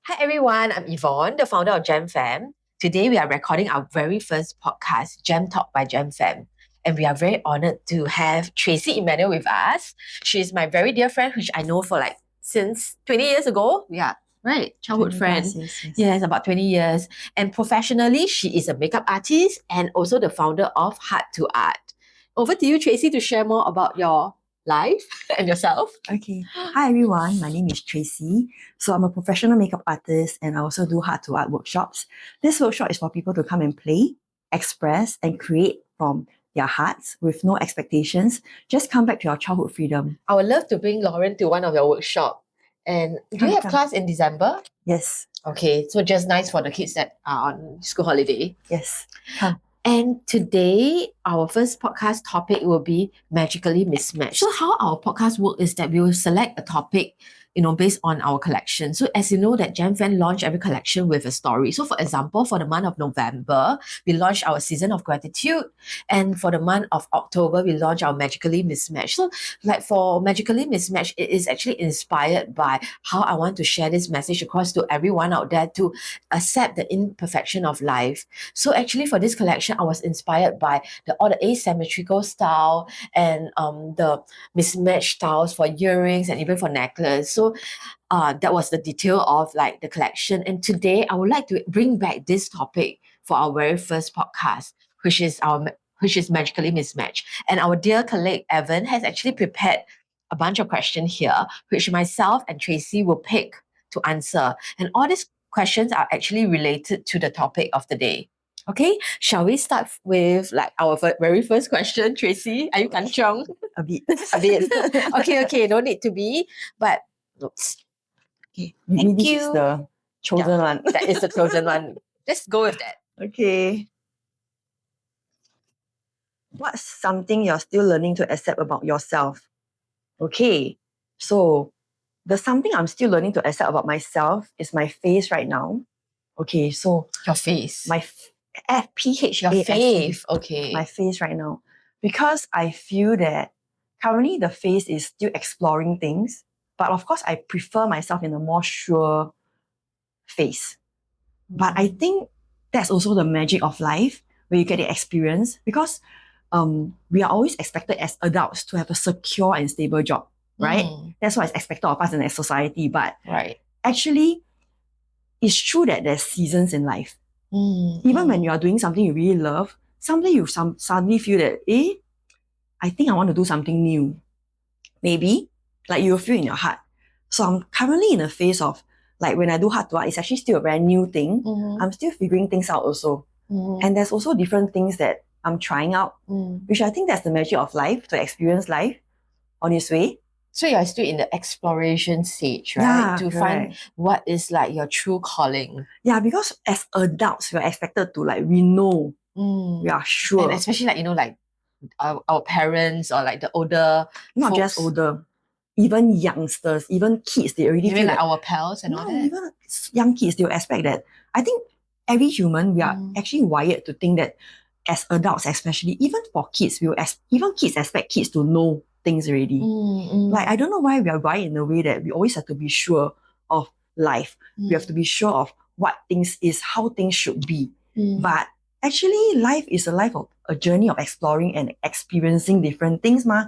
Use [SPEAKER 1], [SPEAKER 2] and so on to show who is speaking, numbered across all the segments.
[SPEAKER 1] Hi everyone, I'm Yvonne, the founder of Gem Femme. Today we are recording our very first podcast, Gem Talk by Gem Femme. And we are very honored to have Tracy Immanuel with us. She's my very dear friend, which I know for since 20 years ago. Yeah, right. Childhood friend.
[SPEAKER 2] Yes.
[SPEAKER 1] Yes, about 20 years. And professionally, she is a makeup artist and also the founder of Heart to Art. Over to you, Tracy, to share more about your life and yourself.
[SPEAKER 2] Okay. Hi everyone, my name is Tracy. So I'm a professional makeup artist and I also do heart to art workshops. This workshop is for people to come and play, express, and create from their hearts with no expectations. Just come back to your childhood freedom.
[SPEAKER 1] I would love to bring Lauren to one of your workshops. And do you have class in December?
[SPEAKER 2] Yes.
[SPEAKER 1] Okay, so just nice for the kids that are on school holiday.
[SPEAKER 2] Yes. Come.
[SPEAKER 1] And today, our first podcast topic will be magically mismatched. So how our podcast work is that we will select a topic, based on our collection. So as you know that Gem Femme launched every collection with a story. So for example, for the month of November, we launched our Season of Gratitude. And for the month of October, we launched our Magically Mismatched. So for Magically Mismatched, it is actually inspired by how I want to share this message across to everyone out there to accept the imperfection of life. So actually for this collection, I was inspired by all the asymmetrical style and the mismatched styles for earrings and even for necklace. So that was the detail of the collection. And today I would like to bring back this topic for our very first podcast, which is Magically Mismatched. And our dear colleague Yvonne has actually prepared a bunch of questions here, which myself and Tracy will pick to answer. And all these questions are actually related to the topic of the day. Okay, shall we start with our very first question, Tracy? Are you kanchong?
[SPEAKER 2] A bit.
[SPEAKER 1] A bit. Okay, no need to be, but oops.
[SPEAKER 2] Okay.
[SPEAKER 1] Thank
[SPEAKER 2] this
[SPEAKER 1] you.
[SPEAKER 2] Is the chosen one.
[SPEAKER 1] That is the chosen one. Let's go with that.
[SPEAKER 2] Okay. What's something you're still learning to accept about yourself? Okay. So the something I'm still learning to accept about myself is my face right now. Okay, so
[SPEAKER 1] Your face.
[SPEAKER 2] my FPH.
[SPEAKER 1] Your face. Okay.
[SPEAKER 2] My face right now. Because I feel that currently the face is still exploring things, but of course I prefer myself in a more sure face. But I think that's also the magic of life where you get the experience because we are always expected as adults to have a secure and stable job, right? That's what is expected of us in a society. But actually, it's true that there's seasons in life. Even when you are doing something you really love, someday you suddenly feel that, I think I want to do something new. Maybe, you'll feel in your heart. So I'm currently in a phase of, when I do heart to heart, it's actually still a very new thing. I'm still figuring things out also. And there's also different things that I'm trying out, which I think that's the magic of life, to experience life on its way.
[SPEAKER 1] So you're still in the exploration stage, right?
[SPEAKER 2] Yeah,
[SPEAKER 1] to find what is your true calling.
[SPEAKER 2] Yeah, because as adults, we're expected to we know, we are sure.
[SPEAKER 1] And especially our parents or the older
[SPEAKER 2] Not
[SPEAKER 1] folks.
[SPEAKER 2] just older, even youngsters, even kids, they already feel
[SPEAKER 1] our pals and all that.
[SPEAKER 2] Even young kids, they'll expect that. I think every human, we are actually wired to think that as adults, especially, even for kids, even kids expect kids to know things already. I don't know why we are wired in a way that we always have to be sure of life. We have to be sure of what things is, how things should be. But actually, life is a journey of exploring and experiencing different things, ma.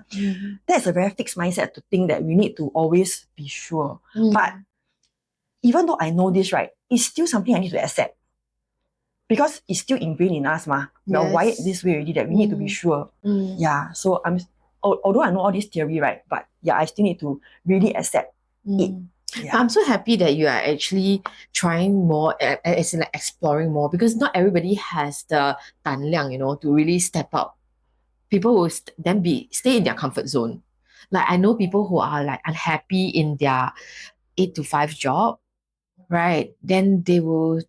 [SPEAKER 2] That's a very fixed mindset to think that we need to always be sure. But even though I know this, right, it's still something I need to accept. Because it's still ingrained in us, ma. We are wired this way already that we need to be sure. Yeah, so although I know all this theory, right, but yeah, I still need to really accept it. Yeah.
[SPEAKER 1] I'm so happy that you are actually trying more, as in exploring more, because not everybody has the 胆量, to really step up. People will then stay in their comfort zone. I know people who are unhappy in their 8 to 5 job, right? Then they will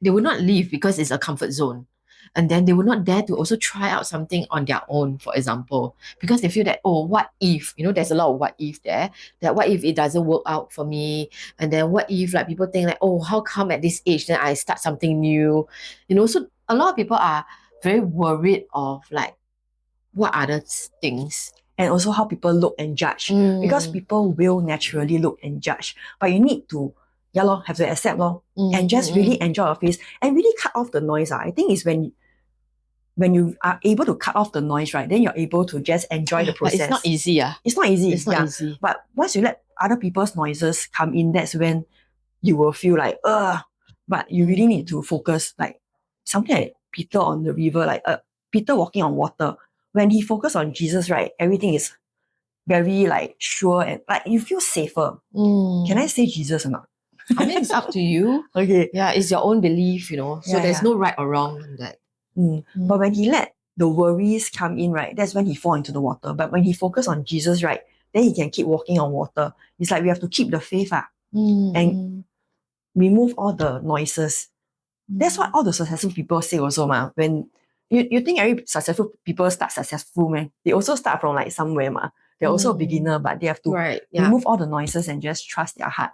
[SPEAKER 1] not leave because it's a comfort zone. And then they will not dare to also try out something on their own, for example, because they feel that, what if, there's a lot of what if there, that what if it doesn't work out for me? And then what if people think how come at this age then I start something new? So a lot of people are very worried of what other things.
[SPEAKER 2] And also how people look and judge. Because people will naturally look and judge. But you need to yeah lor, have to accept lor, and just really enjoy your face and really cut off the noise. I think it's when you are able to cut off the noise, right, then you're able to just enjoy the process.
[SPEAKER 1] But it's not easy.
[SPEAKER 2] It's not easy.
[SPEAKER 1] It's not easy.
[SPEAKER 2] But once you let other people's noises come in, that's when you will feel like, but you really need to focus, like something like Peter on the river, like Peter walking on water. When he focused on Jesus, right, everything is very like sure and like you feel safer. Can I say Jesus or not?
[SPEAKER 1] I mean, it's up to you.
[SPEAKER 2] Okay.
[SPEAKER 1] Yeah, it's your own belief, So there's no right or wrong in that.
[SPEAKER 2] But when he let the worries come in, right, that's when he fall into the water. But when he focus on Jesus, right, then he can keep walking on water. It's like we have to keep the faith and remove all the noises. That's what all the successful people say also, ma. When you think every successful people start successful, man, they also start from like somewhere, ma. They're also a beginner, but they have to remove all the noises and just trust their heart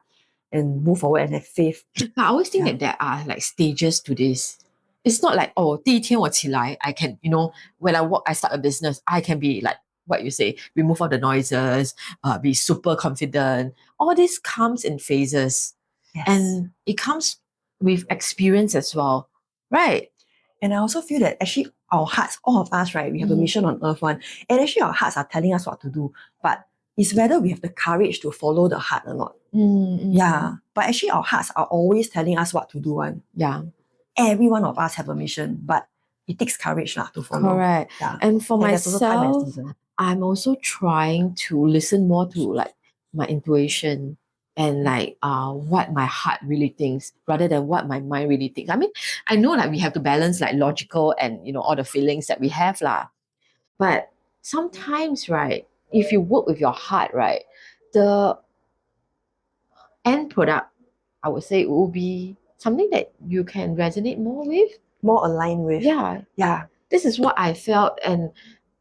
[SPEAKER 2] and move forward and have faith.
[SPEAKER 1] But I always think that there are like stages to this. It's not like, 第一天我起来, I can, when I start a business, I can be like what you say, remove all the noises, be super confident. All this comes in phases.
[SPEAKER 2] Yes.
[SPEAKER 1] And it comes with experience as well, right?
[SPEAKER 2] And I also feel that actually our hearts, all of us, right, we have a mission on earth one. And actually our hearts are telling us what to do. But it's whether we have the courage to follow the heart or not. Yeah. But actually our hearts are always telling us what to do one.
[SPEAKER 1] Yeah.
[SPEAKER 2] Every one of us have a mission, but it takes courage to follow.
[SPEAKER 1] Correct.
[SPEAKER 2] Yeah.
[SPEAKER 1] And for
[SPEAKER 2] there's also time and
[SPEAKER 1] myself,
[SPEAKER 2] season.
[SPEAKER 1] I'm also trying to listen more to like my intuition and like what my heart really thinks rather than what my mind really thinks. I mean, I know like we have to balance like logical and all the feelings that we have lah. But sometimes, right, if you work with your heart, right, the end product, I would say, will be something that you can resonate more with.
[SPEAKER 2] More aligned with.
[SPEAKER 1] Yeah.
[SPEAKER 2] Yeah.
[SPEAKER 1] This is what I felt, and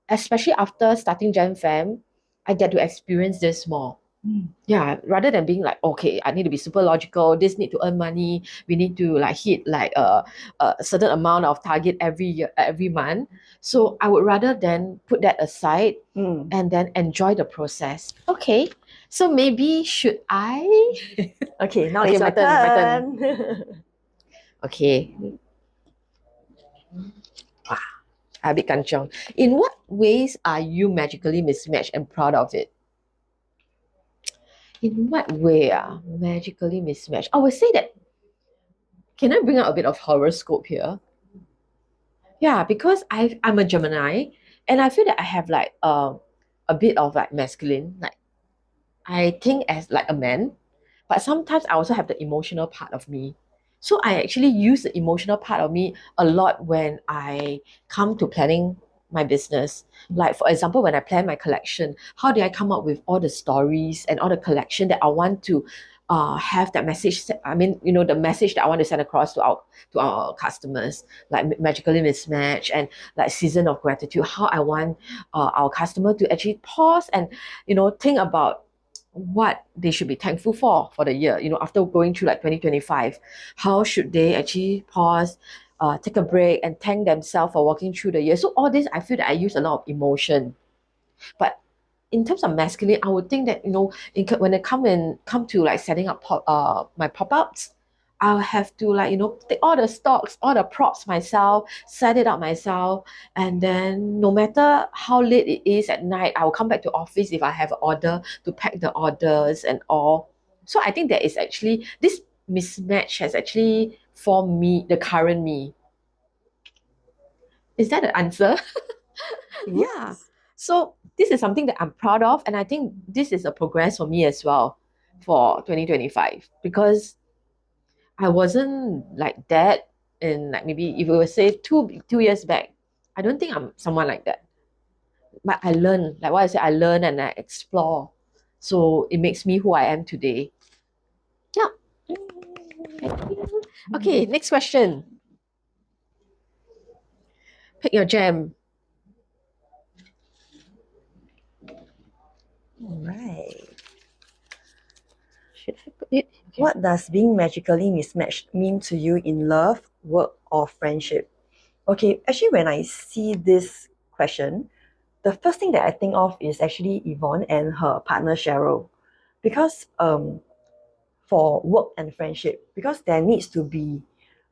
[SPEAKER 1] especially after starting Gem Femme, I get to experience this more. Yeah, rather than being like, okay, I need to be super logical, this need to earn money, we need to like hit like a certain amount of target every year, every month. So I would rather than put that aside and then enjoy the process. Okay, so maybe should I?
[SPEAKER 2] Okay, now
[SPEAKER 1] Okay,
[SPEAKER 2] it's
[SPEAKER 1] my
[SPEAKER 2] your
[SPEAKER 1] turn.
[SPEAKER 2] turn.
[SPEAKER 1] Okay. A bit kanchiong. In what ways are you magically mismatched and proud of it? In what way magically mismatched? I would say that, can I bring out a bit of horoscope here? Yeah, because I'm a Gemini and I feel that I have like a bit of like masculine. Like I think as like a man, but sometimes I also have the emotional part of me. So I actually use the emotional part of me a lot when I come to planning my business. Like for example, when I plan my collection, how do I come up with all the stories and all the collection that I want to have that message? I mean, the message that I want to send across to our customers, like magically mismatched and like season of gratitude. How I want our customer to actually pause and think about what they should be thankful for the year. After going through like 2025, how should they actually pause, take a break and thank themselves for walking through the year. So all this, I feel that I use a lot of emotion. But in terms of masculine, I would think that when it come to like setting up my pop-ups, I'll have to like take all the stocks, all the props myself, set it up myself, and then no matter how late it is at night, I will come back to office if I have an order to pack the orders and all. So I think that is actually this mismatch has actually formed me, the current me. Is that the answer? Yeah. So this is something that I'm proud of, and I think this is a progress for me as well for 2025 because I wasn't like that in like maybe if we were say two years back. I don't think I'm someone like that. But I learn, like what I said, I learn and I explore. So it makes me who I am today. Yeah. Thank you. Okay, next question. Pick your gem.
[SPEAKER 2] All right.
[SPEAKER 1] Should I put it? Okay.
[SPEAKER 2] What does being magically mismatched mean to you in love, work, or friendship? Okay, actually, when I see this question, the first thing that I think of is actually Yvonne and her partner Cheryl. Because for work and friendship, because there needs to be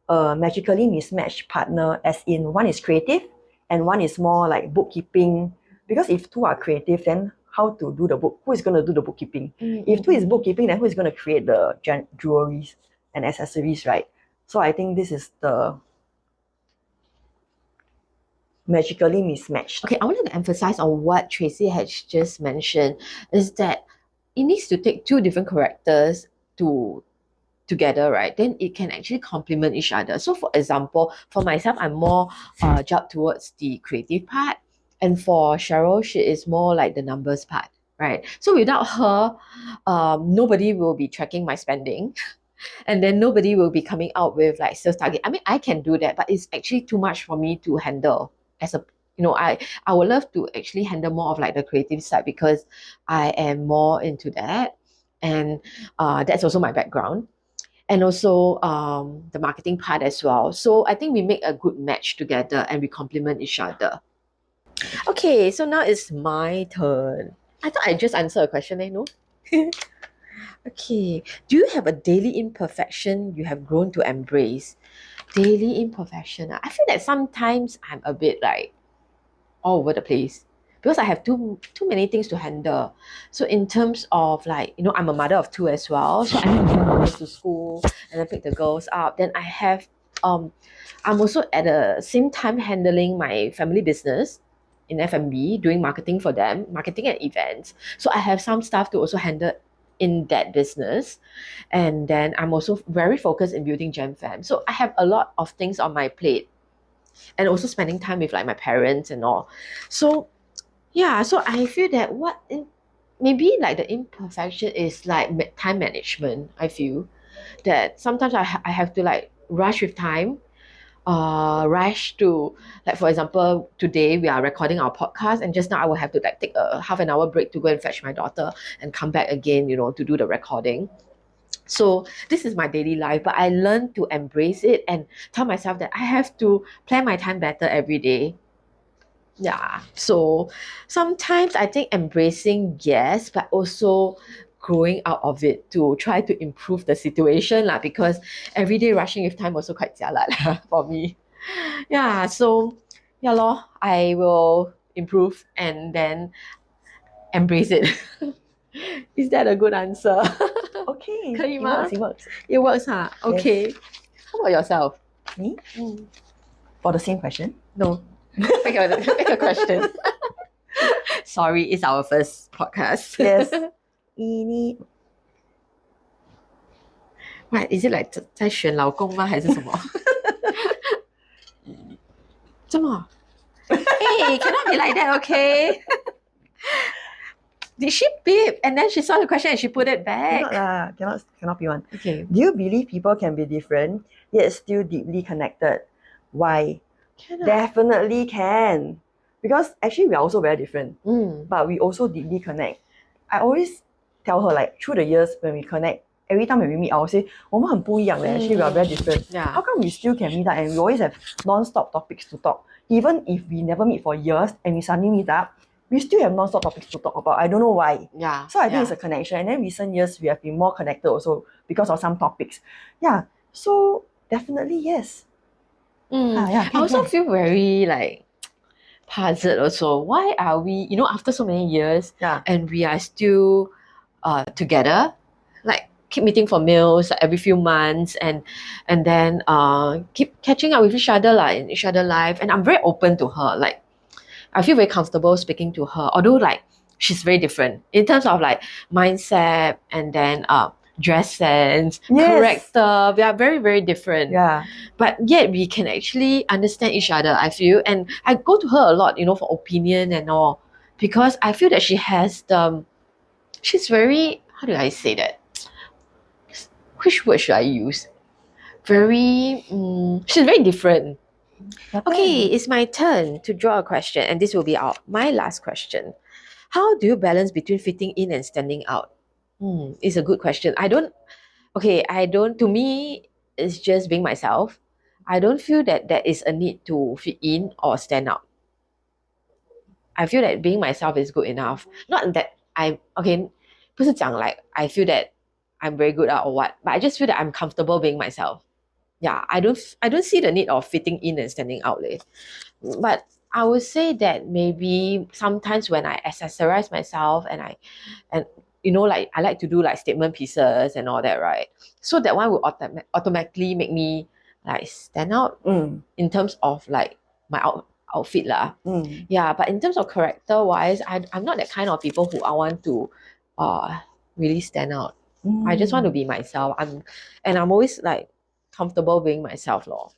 [SPEAKER 2] a magically mismatched partner, as in one is creative and one is more like bookkeeping. Because if two are creative, then how to do the book? Who is going to do the bookkeeping? If two is bookkeeping, then who is going to create the jewelries and accessories, right? So I think this is the magically mismatched.
[SPEAKER 1] Okay, I wanted to emphasize on what Tracy had just mentioned is that it needs to take two different characters to together, right? Then it can actually complement each other. So for example, for myself, I'm more jumped towards the creative part. And for Cheryl, she is more like the numbers part, right? So without her, nobody will be tracking my spending. And then nobody will be coming out with like sales target. I mean, I can do that, but it's actually too much for me to handle as a I would love to actually handle more of like the creative side because I am more into that. And that's also my background. And also the marketing part as well. So I think we make a good match together and we complement each other. Okay, so now it's my turn. I thought I just answered a question, no? Okay. Do you have a daily imperfection you have grown to embrace? Daily imperfection. I feel that sometimes I'm a bit like all over the place because I have too many things to handle. So in terms of like, I'm a mother of two as well. So I need to bring the girls to school and then pick the girls up. Then I have I'm also at the same time handling my family business in F&B, doing marketing for them, marketing and events. So I have some stuff to also handle in that business. And then I'm also very focused in building Gem Femme. So I have a lot of things on my plate and also spending time with like my parents and all. So yeah, so I feel that maybe like the imperfection is like time management. I feel that sometimes I have to like rush with time, rush to, like for example, today we are recording our podcast and just now I will have to like take a half an hour break to go and fetch my daughter and come back again, to do the recording. So this is my daily life, but I learned to embrace it and tell myself that I have to plan my time better every day. Yeah. So sometimes I think embracing, yes, but also growing out of it to try to improve the situation lah, because every day rushing with time also quite jialat lah for me. Yeah. So yeah lor, I will improve and then embrace it. Is that a good answer?
[SPEAKER 2] Okay,
[SPEAKER 1] 可以
[SPEAKER 2] it
[SPEAKER 1] 吗？
[SPEAKER 2] works, it works.
[SPEAKER 1] It works, huh? Okay. How about yourself?
[SPEAKER 2] Me?
[SPEAKER 1] Mm.
[SPEAKER 2] For the same question?
[SPEAKER 1] No. Pick a question. Sorry, it's our first podcast.
[SPEAKER 2] Yes. Ini.
[SPEAKER 1] What is it like 在选老公吗？还是什么？这么？ Hey, cannot be like that, okay? Did she beep and then she saw the question and she put it back?
[SPEAKER 2] Cannot be one.
[SPEAKER 1] Okay.
[SPEAKER 2] Do you believe people can be different yet still deeply connected? Why?
[SPEAKER 1] Cannot.
[SPEAKER 2] Definitely can. Because actually we are also very different,
[SPEAKER 1] Mm.
[SPEAKER 2] but we also deeply connect. I always tell her, like, through the years when we connect, every time when we meet, I will say, 我们很不一样 leh. Actually, we are very different.
[SPEAKER 1] Yeah.
[SPEAKER 2] How come we still can meet up and we always have non-stop topics to talk? Even if we never meet for years and we suddenly meet up, we still have non-stop topics to talk about. I don't know why.
[SPEAKER 1] Yeah.
[SPEAKER 2] So I think it's a connection. And then recent years, we have been more connected also because of some topics. Yeah. So definitely, yes.
[SPEAKER 1] I also feel very like puzzled also. Why are we, after so many years and we are still together, like keep meeting for meals like, every few months and then keep catching up with each other like in each other life. And I'm very open to her. Like I feel very comfortable speaking to her, although like she's very different in terms of like mindset and then dress sense, character. We are very, very different.
[SPEAKER 2] Yeah.
[SPEAKER 1] But yet we can actually understand each other, I feel. And I go to her a lot, for opinion and all. Because I feel that she's very, how do I say that? Which word should I use? She's very different. Okay, it's my turn to draw a question, and this will be my last question. How do you balance between fitting in and standing out? It's a good question. To me, it's just being myself. I don't feel that there is a need to fit in or stand out. I feel that being myself is good enough. Not that 不是讲 like I feel that I'm very good at or what, but I just feel that I'm comfortable being myself. Yeah, I don't see the need of fitting in and standing out. But I would say that maybe sometimes when I accessorize myself and like I like to do like statement pieces and all that, right? So that one will automatically make me like stand out in terms of like my outfit lah. Yeah, but in terms of character wise, I'm not that kind of people who I want to really stand out. I just want to be myself. I'm always like comfortable being myself lor.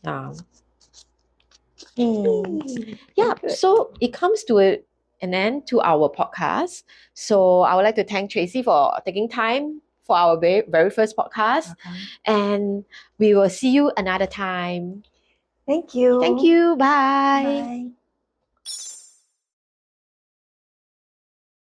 [SPEAKER 1] Yeah. Yeah, so it comes to an end to our podcast. So I would like to thank Tracy for taking time for our very first podcast. And we will see you another time.
[SPEAKER 2] Thank you.
[SPEAKER 1] Thank you. Bye.
[SPEAKER 2] Bye.